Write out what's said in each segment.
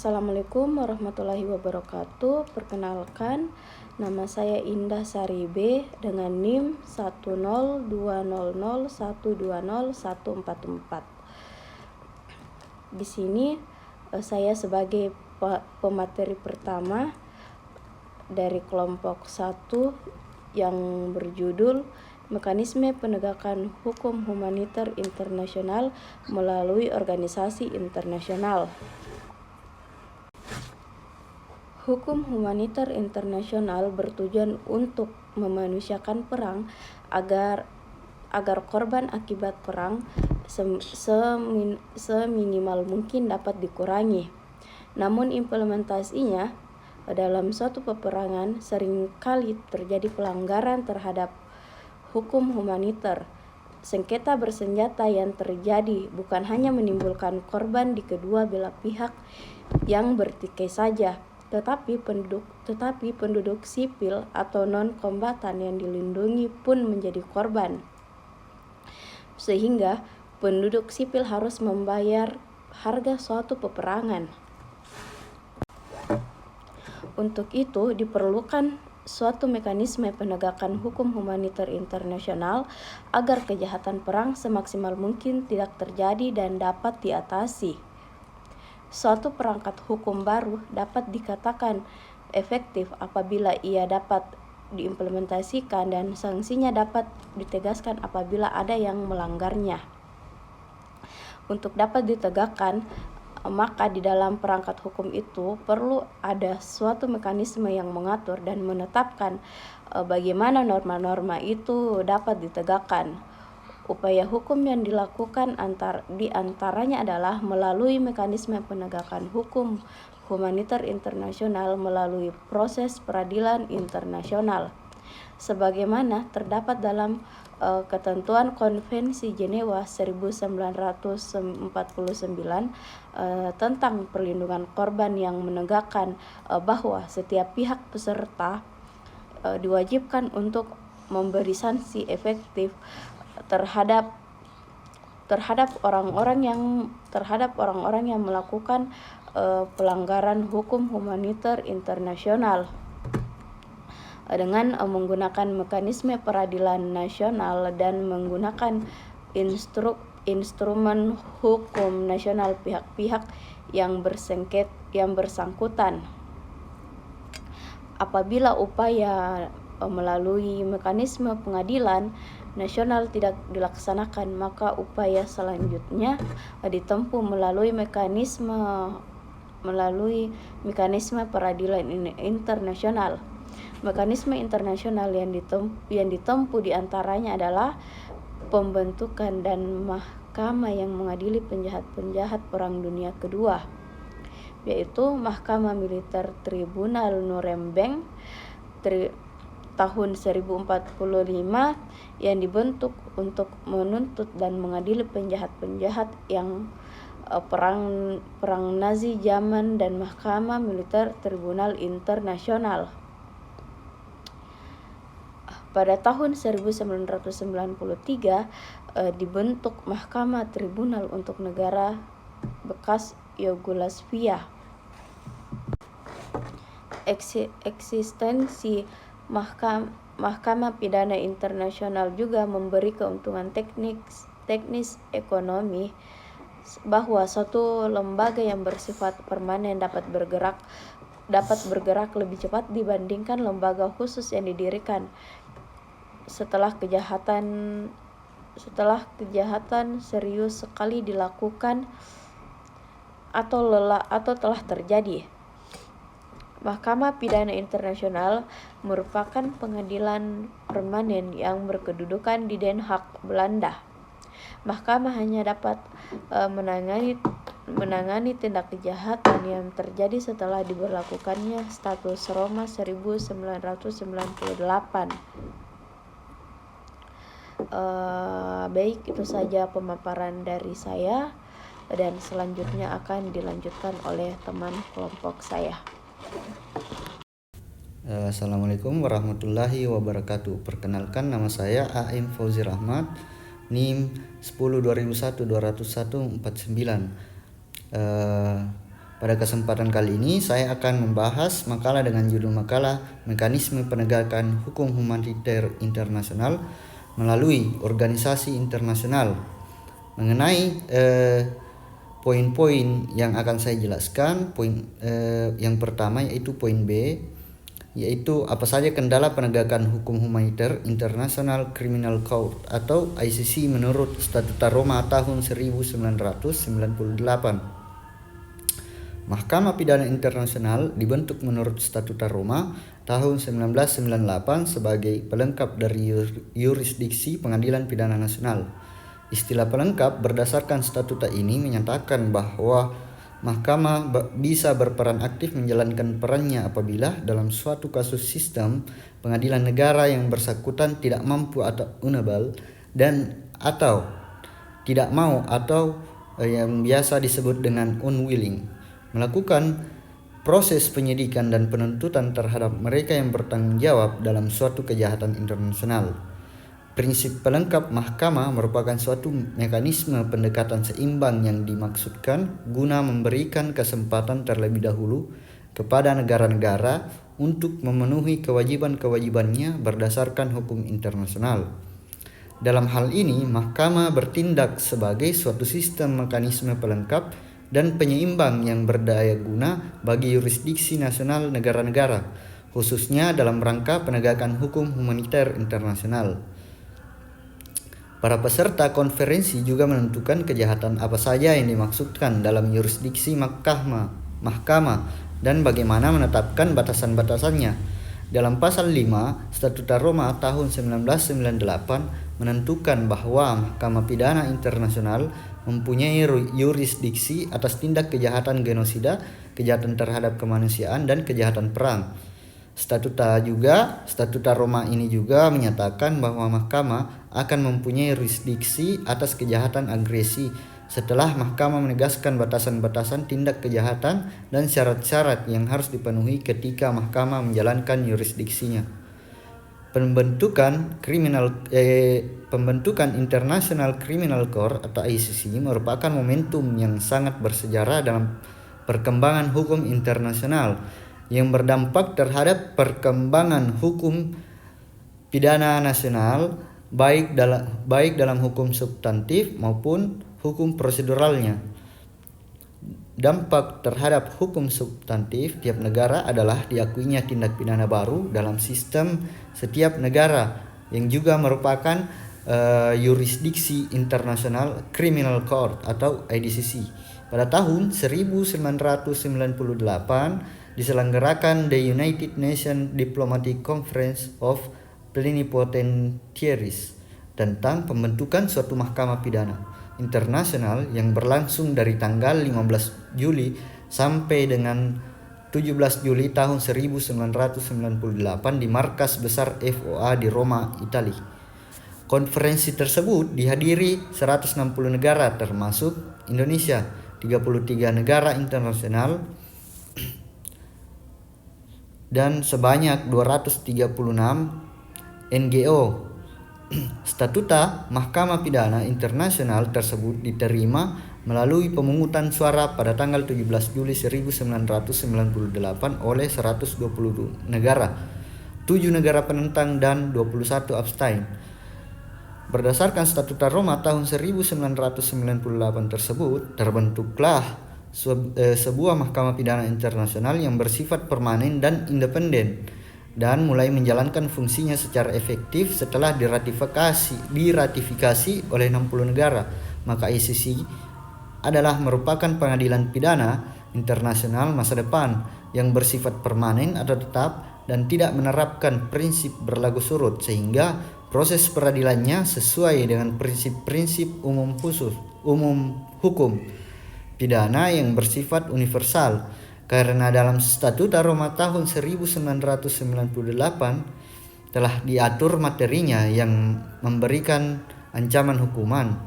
Assalamualaikum warahmatullahi wabarakatuh. Perkenalkan, nama saya Indah Sari B dengan NIM 10200120144. Di sini saya sebagai pemateri pertama dari kelompok 1 yang berjudul Mekanisme Penegakan Hukum Humaniter Internasional melalui Organisasi Internasional. Hukum humaniter internasional bertujuan untuk memanusiakan perang agar korban akibat perang seminimal mungkin dapat dikurangi. Namun implementasinya dalam suatu peperangan seringkali terjadi pelanggaran terhadap hukum humaniter. Sengketa bersenjata yang terjadi bukan hanya menimbulkan korban di kedua belah pihak yang bertikai saja, tetapi penduduk sipil atau non-kombatan yang dilindungi pun menjadi korban. Sehingga penduduk sipil harus membayar harga suatu peperangan. Untuk itu diperlukan suatu mekanisme penegakan hukum humaniter internasional agar kejahatan perang semaksimal mungkin tidak terjadi dan dapat diatasi. Suatu perangkat hukum baru dapat dikatakan efektif apabila ia dapat diimplementasikan dan sanksinya dapat ditegaskan apabila ada yang melanggarnya. Untuk dapat ditegakkan, maka di dalam perangkat hukum itu perlu ada suatu mekanisme yang mengatur dan menetapkan bagaimana norma-norma itu dapat ditegakkan. Upaya hukum yang dilakukan di antaranya adalah melalui mekanisme penegakan hukum humaniter internasional melalui proses peradilan internasional. Sebagaimana terdapat dalam ketentuan Konvensi Jenewa 1949 tentang perlindungan korban yang menegakkan bahwa setiap pihak peserta diwajibkan untuk memberi sanksi efektif terhadap orang-orang yang melakukan pelanggaran hukum humaniter internasional dengan menggunakan mekanisme peradilan nasional dan menggunakan instrumen hukum nasional pihak-pihak yang bersangkutan. Apabila upaya melalui mekanisme pengadilan nasional tidak dilaksanakan, maka upaya selanjutnya ditempuh melalui mekanisme peradilan internasional. Mekanisme internasional yang ditempuh diantaranya adalah pembentukan dan mahkamah yang mengadili penjahat-penjahat Perang Dunia Kedua, yaitu Mahkamah Militer Tribunal Nuremberg tahun 1045 yang dibentuk untuk menuntut dan mengadili penjahat-penjahat yang perang Nazi Jerman dan Mahkamah Militer Tribunal Internasional. Pada tahun 1993 dibentuk Mahkamah Tribunal untuk negara bekas Yugoslavia. Eksistensi Mahkamah Pidana Internasional juga memberi keuntungan teknis ekonomi bahwa suatu lembaga yang bersifat permanen dapat bergerak lebih cepat dibandingkan lembaga khusus yang didirikan setelah kejahatan serius sekali dilakukan atau telah terjadi. Mahkamah Pidana Internasional merupakan pengadilan permanen yang berkedudukan di Den Haag, Belanda. Mahkamah hanya dapat menangani tindak kejahatan yang terjadi setelah diberlakukannya Status Roma 1998. Baik, itu saja pemaparan dari saya dan selanjutnya akan dilanjutkan oleh teman kelompok saya. Assalamualaikum warahmatullahi wabarakatuh. Perkenalkan, nama saya Aim Fauzi Rahmat, NIM 1020120149. Pada kesempatan kali ini saya akan membahas makalah dengan judul makalah Mekanisme Penegakan Hukum Humaniter Internasional melalui organisasi internasional. Mengenai poin-poin yang akan saya jelaskan, yang pertama yaitu poin B, yaitu apa saja kendala penegakan hukum humaniter International Criminal Court atau ICC menurut Statuta Roma tahun 1998. Mahkamah Pidana Internasional dibentuk menurut Statuta Roma tahun 1998 sebagai pelengkap dari yurisdiksi Pengadilan Pidana Nasional. Istilah pelengkap berdasarkan statuta ini menyatakan bahwa mahkamah bisa berperan aktif menjalankan perannya apabila dalam suatu kasus sistem pengadilan negara yang bersangkutan tidak mampu atau unable dan atau tidak mau atau yang biasa disebut dengan unwilling melakukan proses penyidikan dan penuntutan terhadap mereka yang bertanggung jawab dalam suatu kejahatan internasional. Prinsip pelengkap mahkamah merupakan suatu mekanisme pendekatan seimbang yang dimaksudkan guna memberikan kesempatan terlebih dahulu kepada negara-negara untuk memenuhi kewajiban-kewajibannya berdasarkan hukum internasional. Dalam hal ini, mahkamah bertindak sebagai suatu sistem mekanisme pelengkap dan penyeimbang yang berdaya guna bagi yurisdiksi nasional negara-negara, khususnya dalam rangka penegakan hukum humaniter internasional. Para peserta konferensi juga menentukan kejahatan apa saja yang dimaksudkan dalam yurisdiksi mahkamah dan bagaimana menetapkan batasan-batasannya. Dalam pasal 5 Statuta Roma tahun 1998 menentukan bahwa Mahkamah Pidana Internasional mempunyai yurisdiksi atas tindak kejahatan genosida, kejahatan terhadap kemanusiaan, dan kejahatan perang. Statuta Roma ini juga menyatakan bahwa mahkamah akan mempunyai yurisdiksi atas kejahatan agresi setelah mahkamah menegaskan batasan-batasan tindak kejahatan dan syarat-syarat yang harus dipenuhi ketika mahkamah menjalankan yurisdiksinya. Pembentukan International Criminal Court atau ICC merupakan momentum yang sangat bersejarah dalam perkembangan hukum internasional yang berdampak terhadap perkembangan hukum pidana nasional baik dalam hukum substantif maupun hukum proseduralnya. Dampak terhadap hukum substantif tiap negara adalah diakuinya tindak pidana baru dalam sistem setiap negara yang juga merupakan yurisdiksi International Criminal Court atau IDCC. Pada tahun 1998 diselenggarakan The United Nations Diplomatic Conference of Plenipotentiaries tentang pembentukan suatu mahkamah pidana internasional yang berlangsung dari tanggal 15 Juli sampai dengan 17 Juli tahun 1998 di markas besar FOA di Roma, Italia. Konferensi tersebut dihadiri 160 negara termasuk Indonesia, 33 negara internasional dan sebanyak 236 NGO. Statuta Mahkamah Pidana Internasional tersebut diterima melalui pemungutan suara pada tanggal 17 Juli 1998 oleh 120 negara, 7 negara penentang dan 21 abstain. Berdasarkan Statuta Roma tahun 1998 tersebut, terbentuklah sebuah Mahkamah Pidana Internasional yang bersifat permanen dan independen dan mulai menjalankan fungsinya secara efektif setelah diratifikasi oleh 60 negara. Maka ICC adalah merupakan pengadilan pidana internasional masa depan yang bersifat permanen atau tetap dan tidak menerapkan prinsip berlaku surut, sehingga proses peradilannya sesuai dengan prinsip-prinsip umum hukum pidana yang bersifat universal. Karena dalam Statuta Roma tahun 1998 telah diatur materinya yang memberikan ancaman hukuman.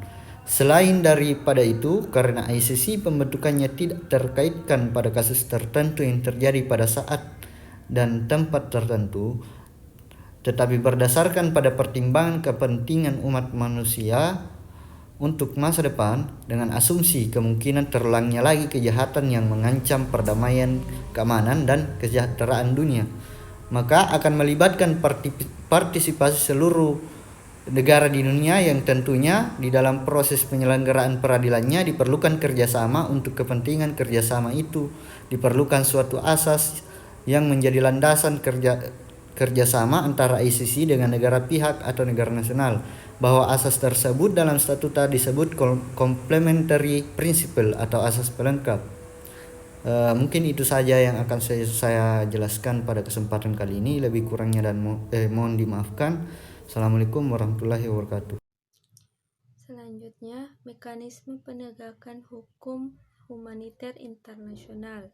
Selain daripada itu, karena ICC pembentukannya tidak terkaitkan pada kasus tertentu yang terjadi pada saat dan tempat tertentu, tetapi berdasarkan pada pertimbangan kepentingan umat manusia untuk masa depan dengan asumsi kemungkinan terulangnya lagi kejahatan yang mengancam perdamaian, keamanan, dan kesejahteraan dunia. Maka akan melibatkan partisipasi seluruh negara di dunia yang tentunya di dalam proses penyelenggaraan peradilannya diperlukan kerjasama. Untuk kepentingan kerjasama itu diperlukan suatu asas yang menjadi landasan kerjasama antara ICC dengan negara pihak atau negara nasional, bahwa asas tersebut dalam statuta disebut complementary principle atau asas pelengkap. Mungkin itu saja yang akan saya jelaskan pada kesempatan kali ini. Lebih kurangnya dan mohon dimaafkan. Assalamualaikum warahmatullahi wabarakatuh. Selanjutnya, mekanisme penegakan hukum humaniter internasional.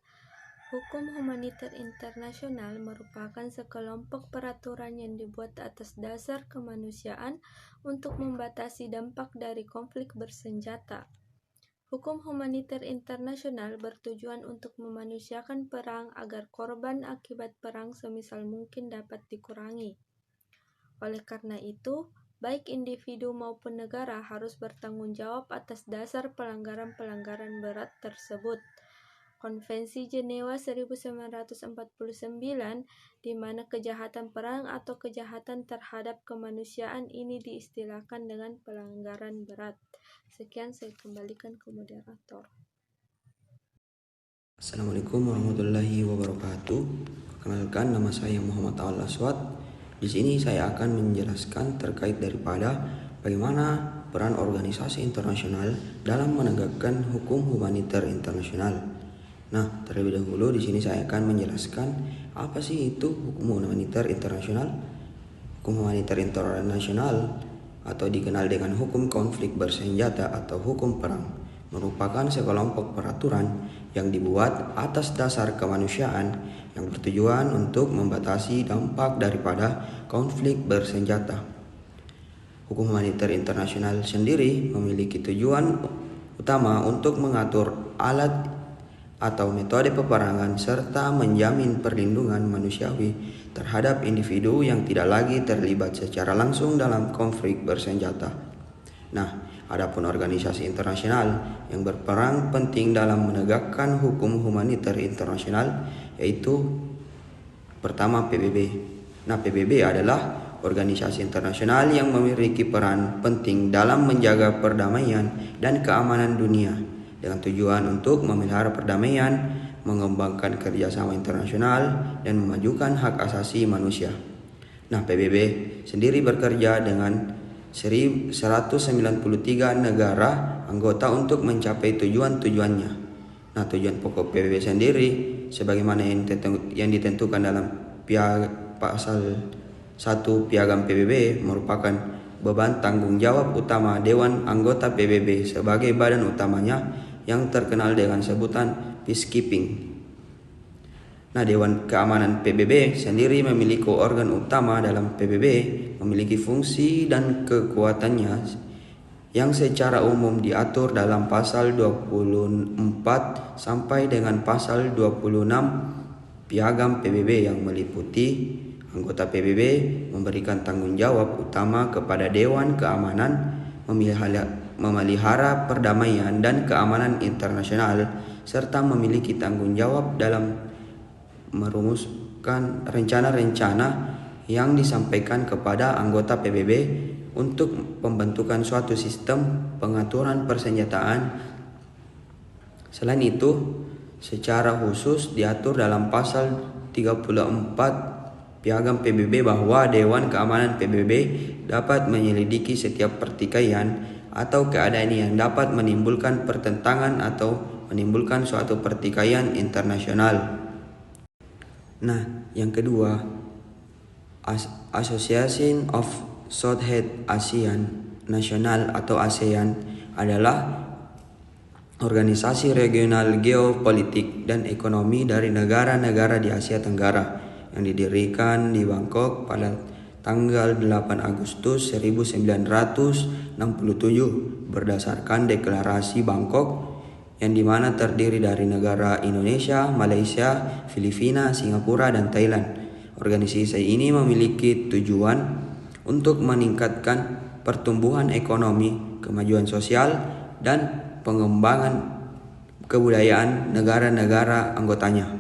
Hukum humaniter internasional merupakan sekelompok peraturan yang dibuat atas dasar kemanusiaan untuk membatasi dampak dari konflik bersenjata. Hukum humaniter internasional bertujuan untuk memanusiakan perang agar korban akibat perang semisal mungkin dapat dikurangi. Oleh karena itu, baik individu maupun negara harus bertanggung jawab atas dasar pelanggaran-pelanggaran berat tersebut. Konvensi Jenewa 1949, di mana kejahatan perang atau kejahatan terhadap kemanusiaan ini diistilahkan dengan pelanggaran berat. Sekian, saya kembalikan ke moderator. Assalamualaikum warahmatullahi wabarakatuh. Perkenalkan, nama saya Muhammad Awal Aswad. Di sini saya akan menjelaskan terkait daripada bagaimana peran organisasi internasional dalam menegakkan hukum humaniter internasional. Nah, terlebih dahulu di sini saya akan menjelaskan apa sih itu hukum humaniter internasional. Hukum humaniter internasional atau dikenal dengan hukum konflik bersenjata atau hukum perang merupakan sekelompok peraturan yang dibuat atas dasar kemanusiaan yang bertujuan untuk membatasi dampak daripada konflik bersenjata. Hukum humaniter internasional sendiri memiliki tujuan utama untuk mengatur alat atau metode peperangan serta menjamin perlindungan manusiawi terhadap individu yang tidak lagi terlibat secara langsung dalam konflik bersenjata. Nah, adapun organisasi internasional yang berperan penting dalam menegakkan hukum humaniter internasional yaitu pertama PBB. Nah, PBB adalah organisasi internasional yang memiliki peran penting dalam menjaga perdamaian dan keamanan dunia dengan tujuan untuk memelihara perdamaian, mengembangkan kerjasama internasional, dan memajukan hak asasi manusia. Nah, PBB sendiri bekerja dengan 193 negara anggota untuk mencapai tujuan-tujuannya. Nah, tujuan pokok PBB sendiri sebagaimana yang ditentukan dalam pasal 1 Piagam PBB merupakan beban tanggung jawab utama Dewan Anggota PBB sebagai badan utamanya yang terkenal dengan sebutan peacekeeping. Nah, Dewan Keamanan PBB sendiri memiliki organ utama dalam PBB, memiliki fungsi dan kekuatannya yang secara umum diatur dalam pasal 24 sampai dengan pasal 26 Piagam PBB yang meliputi anggota PBB memberikan tanggung jawab utama kepada Dewan Keamanan, memelihara perdamaian dan keamanan internasional, serta memiliki tanggung jawab dalam merumuskan rencana-rencana yang disampaikan kepada anggota PBB untuk pembentukan suatu sistem pengaturan persenjataan. Selain itu, secara khusus diatur dalam pasal 34 Piagam PBB bahwa Dewan Keamanan PBB dapat menyelidiki setiap pertikaian atau keadaan yang dapat menimbulkan pertentangan atau menimbulkan suatu pertikaian internasional. Nah, yang kedua, Association of Southeast Asian National atau ASEAN adalah organisasi regional geopolitik dan ekonomi dari negara-negara di Asia Tenggara yang didirikan di Bangkok pada tanggal 8 Agustus 1967 berdasarkan Deklarasi Bangkok yang dimana terdiri dari negara Indonesia, Malaysia, Filipina, Singapura, dan Thailand. Organisasi ini memiliki tujuan untuk meningkatkan pertumbuhan ekonomi kemajuan sosial dan pengembangan kebudayaan negara-negara anggotanya,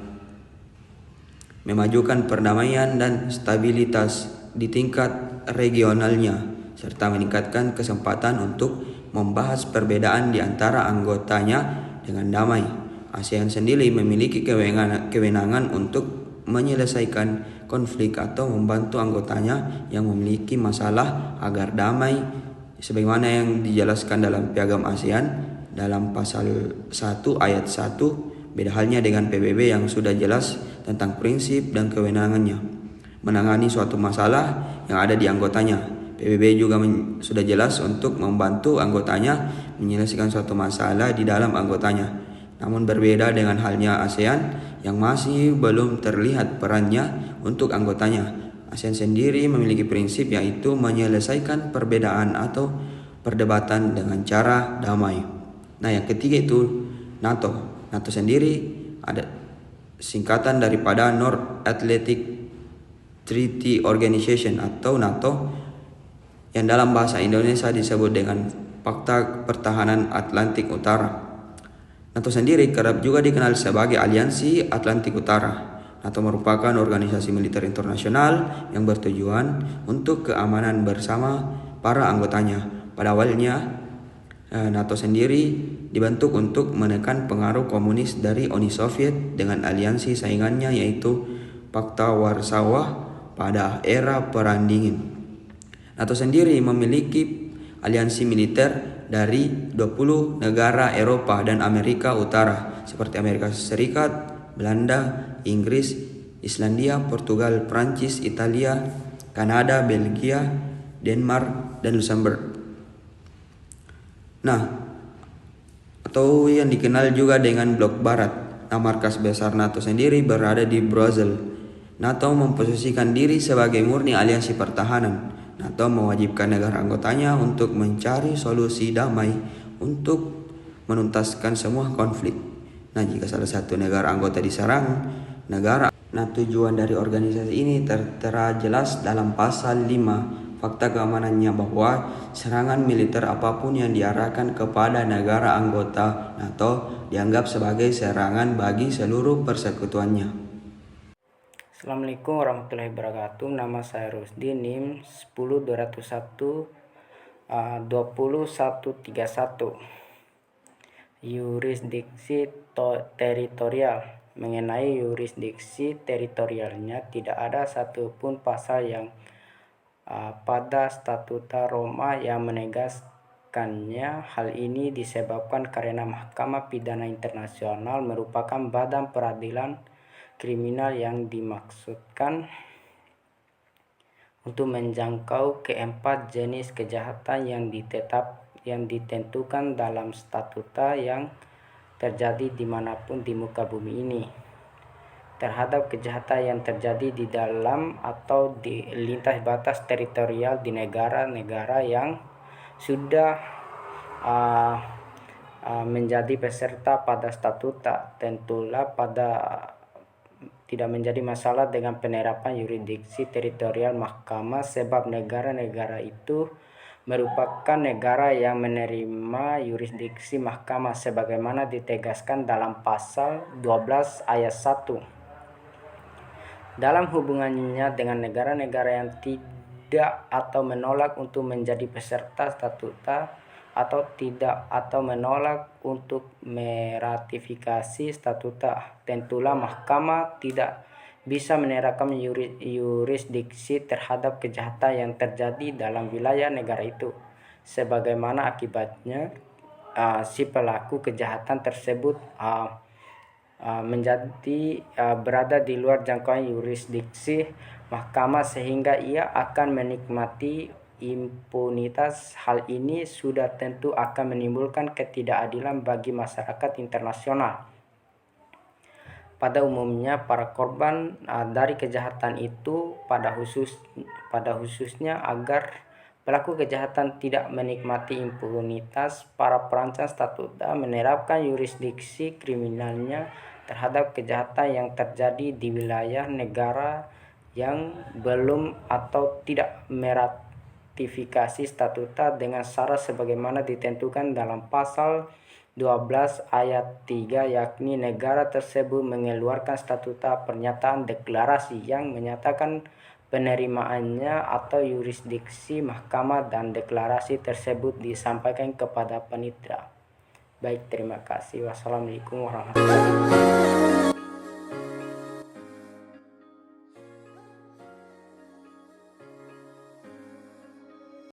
memajukan perdamaian dan stabilitas di tingkat regionalnya, serta meningkatkan kesempatan untuk membahas perbedaan di antara anggotanya dengan damai. ASEAN sendiri memiliki kewenangan untuk menyelesaikan konflik atau membantu anggotanya yang memiliki masalah agar damai, sebagaimana yang dijelaskan dalam Piagam ASEAN dalam pasal 1 ayat 1. Beda halnya dengan PBB yang sudah jelas tentang prinsip dan kewenangannya menangani suatu masalah yang ada di anggotanya. PBB juga sudah jelas untuk membantu anggotanya menyelesaikan suatu masalah di dalam anggotanya. Namun berbeda dengan halnya ASEAN yang masih belum terlihat perannya untuk anggotanya. ASEAN sendiri memiliki prinsip yaitu menyelesaikan perbedaan atau perdebatan dengan cara damai. Nah, yang ketiga itu NATO. NATO sendiri ada singkatan daripada North Atlantic Treaty Organization atau NATO, yang dalam bahasa Indonesia disebut dengan Pakta Pertahanan Atlantik Utara. NATO sendiri kerap juga dikenal sebagai Aliansi Atlantik Utara. NATO merupakan organisasi militer internasional yang bertujuan untuk keamanan bersama para anggotanya. Pada awalnya, NATO sendiri dibentuk untuk menekan pengaruh komunis dari Uni Soviet dengan aliansi saingannya yaitu Pakta Warsawa pada era Perang Dingin. NATO sendiri memiliki aliansi militer dari 20 negara Eropa dan Amerika Utara seperti Amerika Serikat, Belanda, Inggris, Islandia, Portugal, Prancis, Italia, Kanada, Belgia, Denmark, dan Luxembourg. Nah, atau yang dikenal juga dengan Blok Barat. Nah, markas besar NATO sendiri berada di Brussels. NATO memposisikan diri sebagai murni aliansi pertahanan. NATO mewajibkan negara anggotanya untuk mencari solusi damai untuk menuntaskan semua konflik. Nah, jika salah satu negara anggota diserang, tujuan dari organisasi ini tertera jelas dalam pasal 5 fakta keamanannya bahwa serangan militer apapun yang diarahkan kepada negara anggota NATO dianggap sebagai serangan bagi seluruh persekutuannya. Assalamualaikum warahmatullahi wabarakatuh. Nama saya Rusdi, NIM 10201 2131. Yurisdiksi teritorial. Mengenai yurisdiksi teritorialnya, tidak ada satupun pasal yang pada Statuta Roma yang menegaskannya. Hal ini disebabkan karena Mahkamah Pidana Internasional merupakan badan peradilan kriminal yang dimaksudkan untuk menjangkau keempat jenis kejahatan yang ditentukan dalam statuta yang terjadi dimanapun di muka bumi ini. Terhadap kejahatan yang terjadi di dalam atau di lintas batas teritorial di negara-negara yang sudah menjadi peserta pada statuta, tentulah tidak menjadi masalah dengan penerapan yurisdiksi teritorial mahkamah, sebab negara-negara itu merupakan negara yang menerima yurisdiksi mahkamah sebagaimana ditegaskan dalam pasal 12 ayat 1. Dalam hubungannya dengan negara-negara yang tidak atau menolak untuk menjadi peserta statuta atau tidak atau menolak untuk meratifikasi statuta, tentulah mahkamah tidak bisa menerapkan yurisdiksi terhadap kejahatan yang terjadi dalam wilayah negara itu, sebagaimana akibatnya si pelaku kejahatan tersebut menjadi berada di luar jangkauan yurisdiksi mahkamah sehingga ia akan menikmati impunitas. Hal ini sudah tentu akan menimbulkan ketidakadilan bagi masyarakat internasional. Pada umumnya para korban dari kejahatan itu pada khususnya agar pelaku kejahatan tidak menikmati impunitas, para perancang statuta menerapkan yurisdiksi kriminalnya terhadap kejahatan yang terjadi di wilayah negara yang belum atau tidak meratifikasi meratifikasi statuta dengan syarat sebagaimana ditentukan dalam pasal 12 ayat 3, yakni negara tersebut mengeluarkan statuta pernyataan deklarasi yang menyatakan penerimaannya atau yurisdiksi mahkamah, dan deklarasi tersebut disampaikan kepada panitera. Baik, terima kasih. Wassalamualaikum warahmatullahi wabarakatuh.